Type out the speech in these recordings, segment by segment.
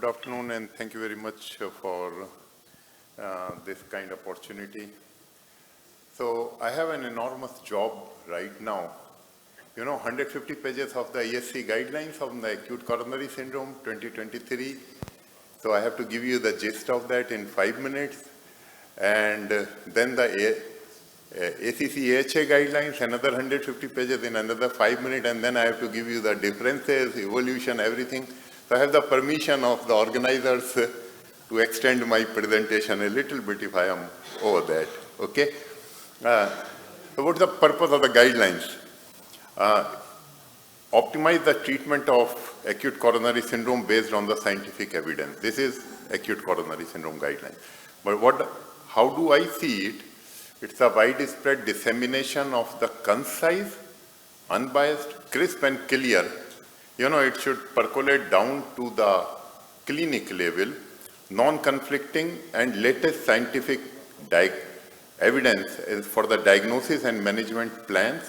Good afternoon, and thank you very much for this kind of opportunity. So I have an enormous job right now. 150 pages of the ESC guidelines on the acute coronary syndrome 2023. So I have to give you the gist of that in 5 minutes. And then the ACC-AHA guidelines, another 150 pages in another 5 minutes, and then I have to give you the differences, evolution, everything. So I have the permission of the organizers to extend my presentation a little bit if I am over that, okay? So what's the purpose of the guidelines? Optimize the treatment of acute coronary syndrome based on the scientific evidence. This is acute coronary syndrome guidelines. But how do I see it? It's a widespread dissemination of the concise, unbiased, crisp and clear. It should percolate down to the clinic level, non-conflicting and latest scientific evidence for the diagnosis and management plans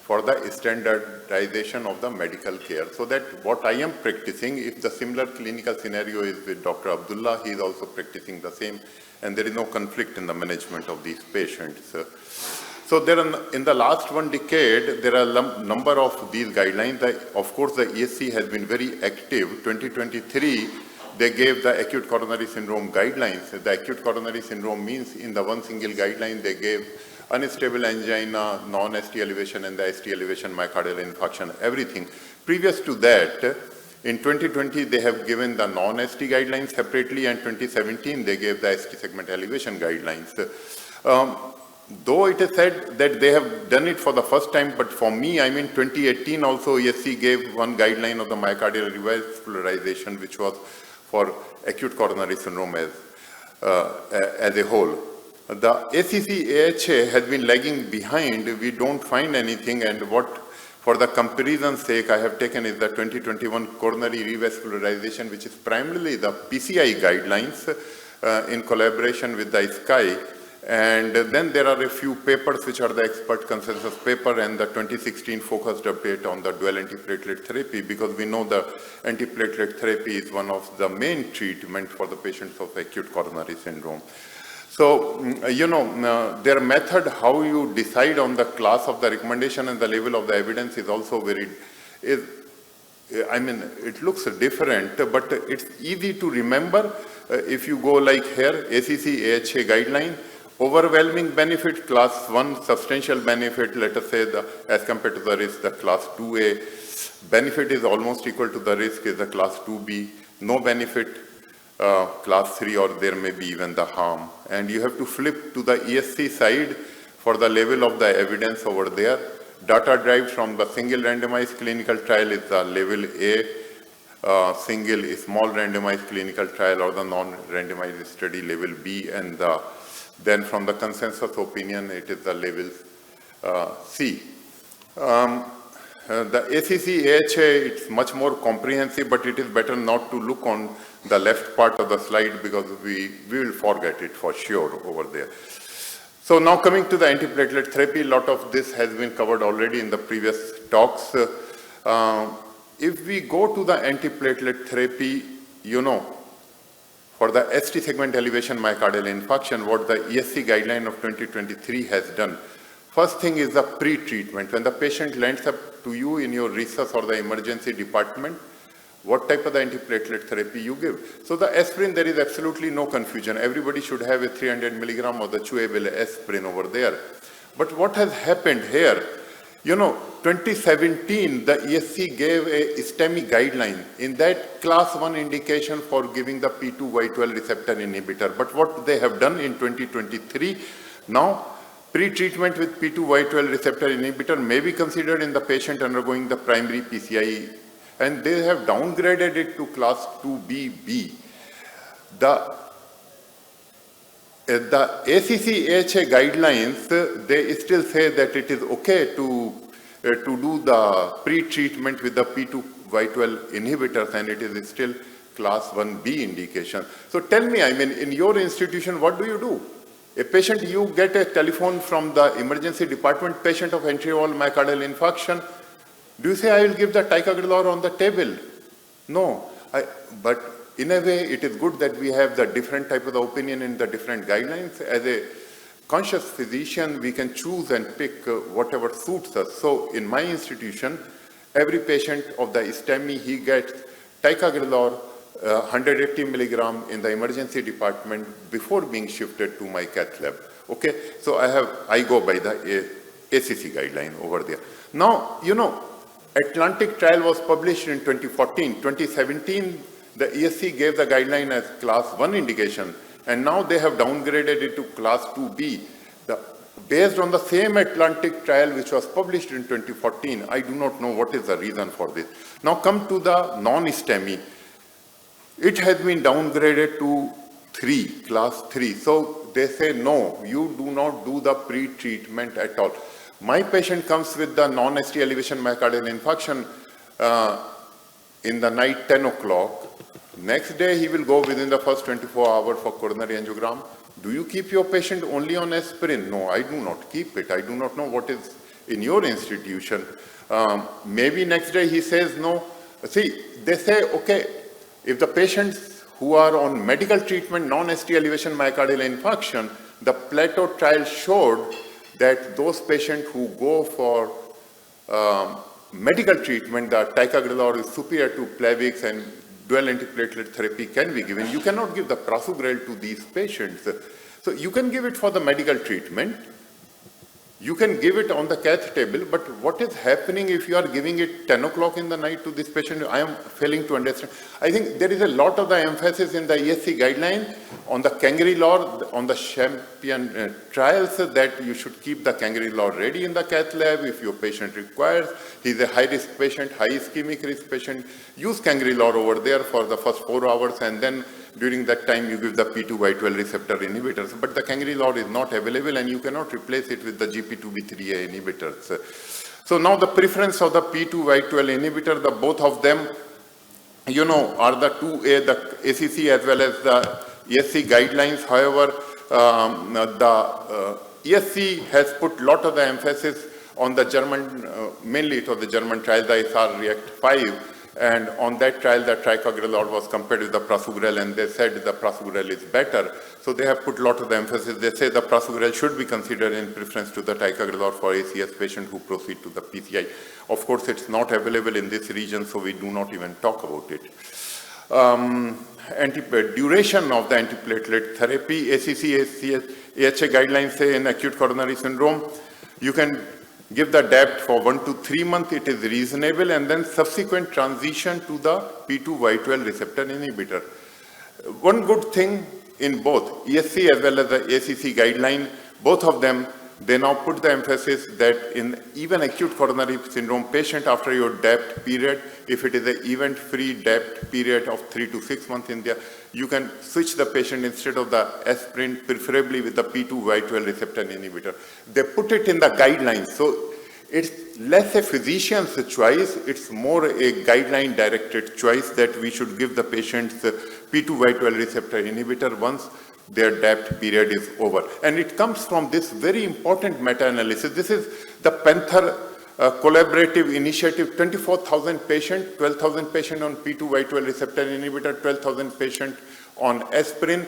for the standardization of the medical care. So that what I am practicing, if the similar clinical scenario is with Dr. Abdullah, he is also practicing the same, and there is no conflict in the management of these patients. So in the last 1 decade, there are a number of these guidelines. Of course, the ESC has been very active. 2023, they gave the acute coronary syndrome guidelines. The acute coronary syndrome means in the one single guideline, they gave unstable angina, non-ST elevation, and the ST elevation, myocardial infarction, everything. Previous to that, in 2020, they have given the non-ST guidelines separately, and 2017, they gave the ST segment elevation guidelines. Though it is said that they have done it for the first time, but for me, 2018 also ESC gave one guideline of the myocardial revascularization, which was for acute coronary syndrome as a whole. The ACC-AHA has been lagging behind. We don't find anything, and what, for the comparison's sake, I have taken is the 2021 coronary revascularization, which is primarily the PCI guidelines in collaboration with the SKY. And then there are a few papers which are the expert consensus paper and the 2016 focused update on the dual antiplatelet therapy, because we know the antiplatelet therapy is one of the main treatment for the patients of acute coronary syndrome. So, their method, how you decide on the class of the recommendation and the level of the evidence is also it looks different, but it's easy to remember. If you go like here, ACC-AHA guideline, overwhelming benefit, class 1, substantial benefit, let us say as compared to the risk, the class 2A, benefit is almost equal to the risk is the class 2B, no benefit, class 3, or there may be even the harm. And you have to flip to the ESC side for the level of the evidence over there. Data derived from the single randomized clinical trial is the level A, single small randomized clinical trial or the non-randomized study level B, and then from the consensus opinion, it is the level C. The ACC-AHA, it's much more comprehensive, but it is better not to look on the left part of the slide because we will forget it for sure over there. So now coming to the antiplatelet therapy, a lot of this has been covered already in the previous talks. If we go to the antiplatelet therapy, for the ST segment elevation myocardial infarction, what the ESC guideline of 2023 has done. First thing is the pre-treatment. When the patient lands up to you in your resus or the emergency department, what type of the antiplatelet therapy you give. So the aspirin, there is absolutely no confusion. Everybody should have a 300 milligram of the chewable aspirin over there. But what has happened here, 2017, the ESC gave a STEMI guideline. In that, class 1 indication for giving the P2Y12 receptor inhibitor. But what they have done in 2023, now pre-treatment with P2Y12 receptor inhibitor may be considered in the patient undergoing the primary PCI, and they have downgraded it to class 2BB. The ACC-AHA guidelines, they still say that it is okay to do the pre-treatment with the P2Y12 inhibitors, and it is still class 1B indication. So tell me, in your institution, what do you do? A patient, you get a telephone from the emergency department, patient of atrial myocardial infarction. Do you say, I will give the ticagrelor on the table? No. But in a way, it is good that we have the different type of the opinion in the different guidelines. As a conscious physician, we can choose and pick whatever suits us. So in my institution, every patient of the STEMI, he gets ticagrelor 180 milligram in the emergency department before being shifted to my cath lab. Okay, so I go by the ACC guideline over there. Now, you know, Atlantic trial was published in 2014. 2017, the ESC gave the guideline as class 1 indication, and now they have downgraded it to class 2B. Based on the same Atlantic trial which was published in 2014, I do not know what is the reason for this. Now come to the non-STEMI. It has been downgraded to 3, class 3. So they say, no, you do not do the pre-treatment at all. My patient comes with the non-ST elevation myocardial infarction in the night 10 o'clock. Next day, he will go within the first 24 hours for coronary angiogram. Do you keep your patient only on aspirin? No, I do not keep it. I do not know what is in your institution. Maybe next day he says no. See, they say, okay, if the patients who are on medical treatment, non-ST elevation myocardial infarction, the Plateau trial showed that those patients who go for medical treatment, the ticagrelor is superior to Plavix and dual antiplatelet therapy can be given. You cannot give the prasugrel to these patients. So you can give it for the medical treatment. You can give it on the cath table, but what is happening if you are giving it 10 o'clock in the night to this patient? I am failing to understand. I think there is a lot of the emphasis in the ESC guideline on the cangrelor, on the champion trials, that you should keep the cangrelor ready in the cath lab if your patient requires. He is a high-risk patient, high ischemic risk patient. Use cangrelor over there for the first 4 hours, and then during that time you give the P2Y12 receptor inhibitors. But the cangrelor is not available, and you cannot replace it with the GP2B3A inhibitors. So now the preference of the P2Y12 inhibitor, the both of them, you know, are the 2A, the ACC as well as the ESC guidelines. However, the ESC has put a lot of the emphasis on the German, mainly it was the German trial, the SR React 5, and on that trial the ticagrelor was compared with the prasugrel, and they said the prasugrel is better. So they have put a lot of the emphasis. They say the prasugrel should be considered in preference to the ticagrelor for ACS patient who proceed to the PCI. Of course, it's not available in this region, so we do not even talk about it. Duration of the antiplatelet therapy, ACC, AHA guidelines say in acute coronary syndrome, you can give the DAPT for 1 to 3 months, it is reasonable, and then subsequent transition to the P2Y12 receptor inhibitor. One good thing in both ESC as well as the ACC guideline, both of them, they now put the emphasis that in even acute coronary syndrome patient after your DAPT period, if it is an event-free DAPT period of 3 to 6 months in there, you can switch the patient instead of the aspirin, preferably with the P2Y12 receptor inhibitor. They put it in the guidelines, so it's less a physician's choice, it's more a guideline-directed choice that we should give the patients the P2Y12 receptor inhibitor once their DAPT period is over. And it comes from this very important meta-analysis. This is the Panther collaborative initiative, 24,000 patients, 12,000 patients on P2Y12 receptor inhibitor, 12,000 patients on aspirin.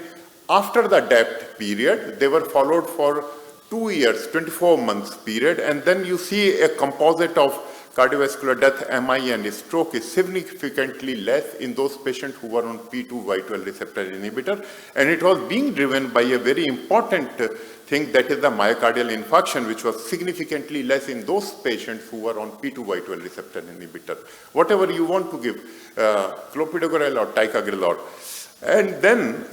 After the DAPT period, they were followed for 2 years, 24 months period, and then you see a composite of cardiovascular death, MI, and stroke is significantly less in those patients who were on P2Y12 receptor inhibitor, and it was being driven by a very important thing, that is the myocardial infarction, which was significantly less in those patients who were on P2Y12 receptor inhibitor. Whatever you want to give, clopidogrel or ticagrelor. And then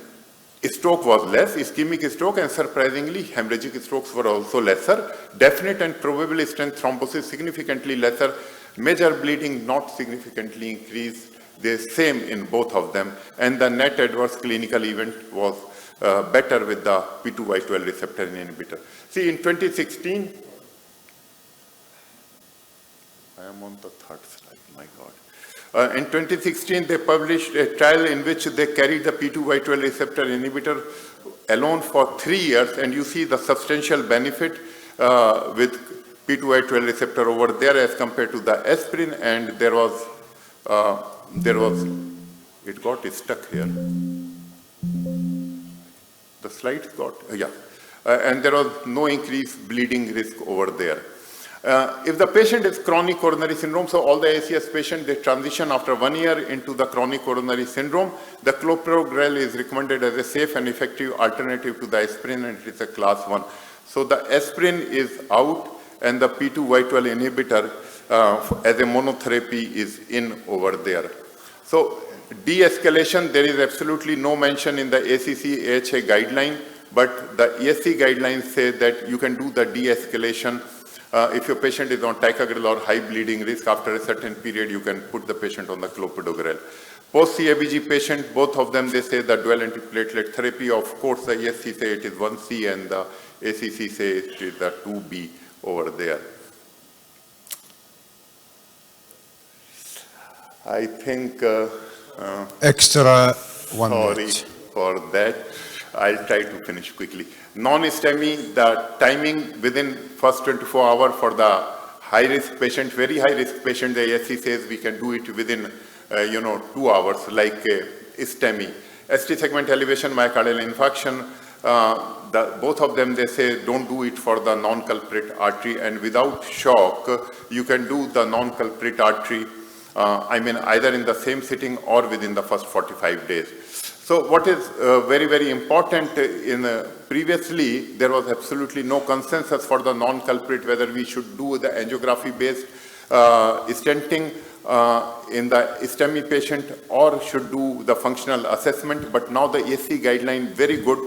stroke was less, ischemic stroke, and surprisingly, hemorrhagic strokes were also lesser. Definite and probable stent thrombosis significantly lesser. Major bleeding not significantly increased. The same in both of them. And the net adverse clinical event was better with the P2Y12 receptor inhibitor. See, in 2016, I am on the third slide, my God. In 2016, they published a trial in which they carried the P2Y12 receptor inhibitor alone for 3 years, and you see the substantial benefit with P2Y12 receptor over there as compared to the aspirin, and there was It got stuck here. The slides got, yeah. And there was no increased bleeding risk over there. If the patient is chronic coronary syndrome, so all the ACS patients, they transition after 1 year into the chronic coronary syndrome. The clopidogrel is recommended as a safe and effective alternative to the aspirin, and it is a class 1. So the aspirin is out, and the P2Y12 inhibitor as a monotherapy is in over there. So de-escalation, there is absolutely no mention in the ACC AHA guideline, but the ESC guidelines say that you can do the de-escalation. If your patient is on ticagrelor or high bleeding risk, after a certain period, you can put the patient on the clopidogrel. Post-CABG patient, both of them, they say the dual antiplatelet therapy. Of course, the ESC say it is 1C and the ACC say it is the 2B over there. I think... Extra 1 sorry minute. for that. I'll try to finish quickly. Non-STEMI, the timing within first 24 hours for the high-risk patient, very high-risk patient, the ASC says we can do it within, 2 hours, like STEMI. ST segment elevation, myocardial infarction, both of them, they say don't do it for the non-culprit artery, and without shock, you can do the non-culprit artery, either in the same sitting or within the first 45 days. So what is very, very important previously, there was absolutely no consensus for the non-culprit whether we should do the angiography-based stenting in the STEMI patient or should do the functional assessment. But now the ESC guideline, very good.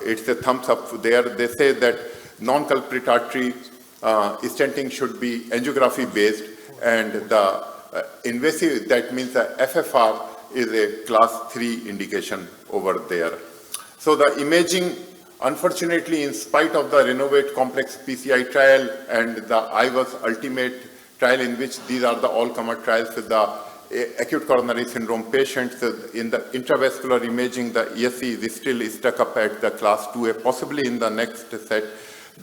It's a thumbs up there. They say that non-culprit artery stenting should be angiography-based, and the invasive, that means the FFR, is a class 3 indication over there. So the imaging, unfortunately, in spite of the Renovate complex PCI trial and the IVAS ultimate trial, in which these are the all-comer trials with the acute coronary syndrome patients, in the intravascular imaging, the ESC is still stuck up at the class 2A. Possibly in the next set,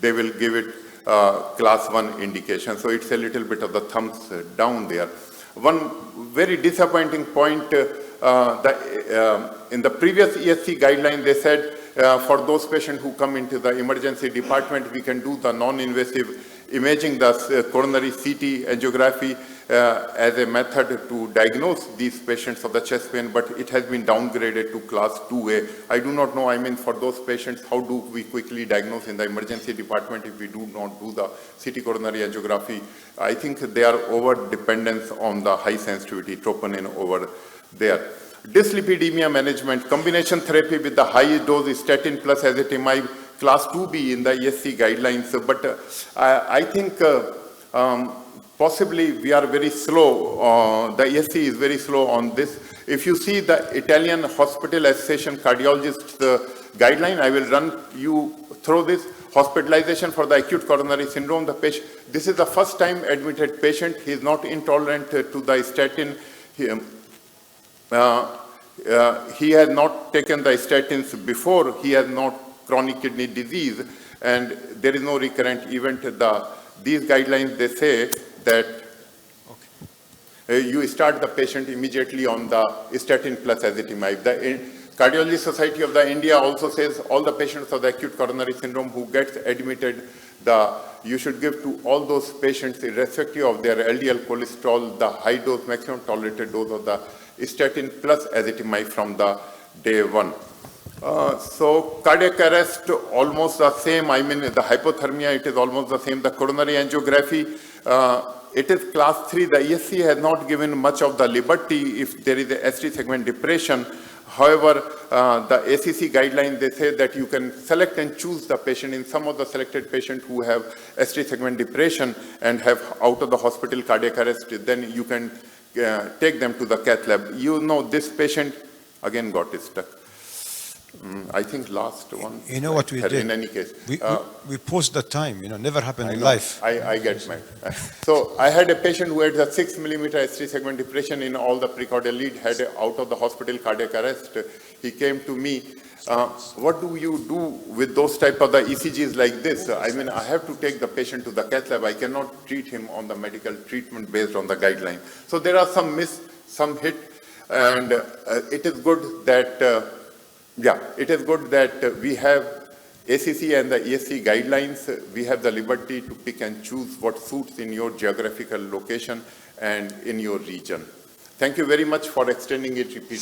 they will give it class 1 indication. So it's a little bit of the thumbs down there. One very disappointing point, in the previous ESC guideline, they said for those patients who come into the emergency department, we can do the non-invasive imaging, the coronary CT angiography as a method to diagnose these patients of the chest pain, but it has been downgraded to class 2A. I do not know, for those patients, how do we quickly diagnose in the emergency department if we do not do the CT coronary angiography? I think they are over-dependent on the high sensitivity troponin over there. Dyslipidemia management, combination therapy with the high dose statin plus ezetimibe, class 2B in the ESC guidelines, but I think possibly we are very slow, the ESC is very slow on this. If you see the Italian Hospital Association Cardiologist guideline, I will run you through this. Hospitalization for the acute coronary syndrome, the patient, this is the first time admitted patient, he is not intolerant to the statin. He has not taken the statins before, he has not chronic kidney disease, and there is no recurrent event. These guidelines, they say that you start the patient immediately on the statin plus ezetimibe. The Cardiology Society of the India also says all the patients of the acute coronary syndrome who gets admitted, you should give to all those patients, irrespective of their LDL cholesterol, the high dose, maximum tolerated dose of the statin plus ezetimibe from the day 1. So cardiac arrest, almost the same. The hypothermia, it is almost the same. The coronary angiography, it is class 3. The ESC has not given much of the liberty if there is a ST segment depression. However, the ACC guideline, they say that you can select and choose the patient. In some of the selected patients who have ST segment depression and have out of the hospital cardiac arrest, then you can take them to the cath lab. This patient again got stuck. I think last one. You know what we did? In any case. We paused the time, never happened in life. I get mad. So I had a patient who had a 6 millimeter ST segment depression in all the precordial lead, had out of the hospital cardiac arrest. He came to me. What do you do with those type of the ECGs like this? I have to take the patient to the cath lab. I cannot treat him on the medical treatment based on the guideline. So there are some miss, some hit. And it is good that, we have ACC and the ESC guidelines. We have the liberty to pick and choose what suits in your geographical location and in your region. Thank you very much for extending it repeatedly.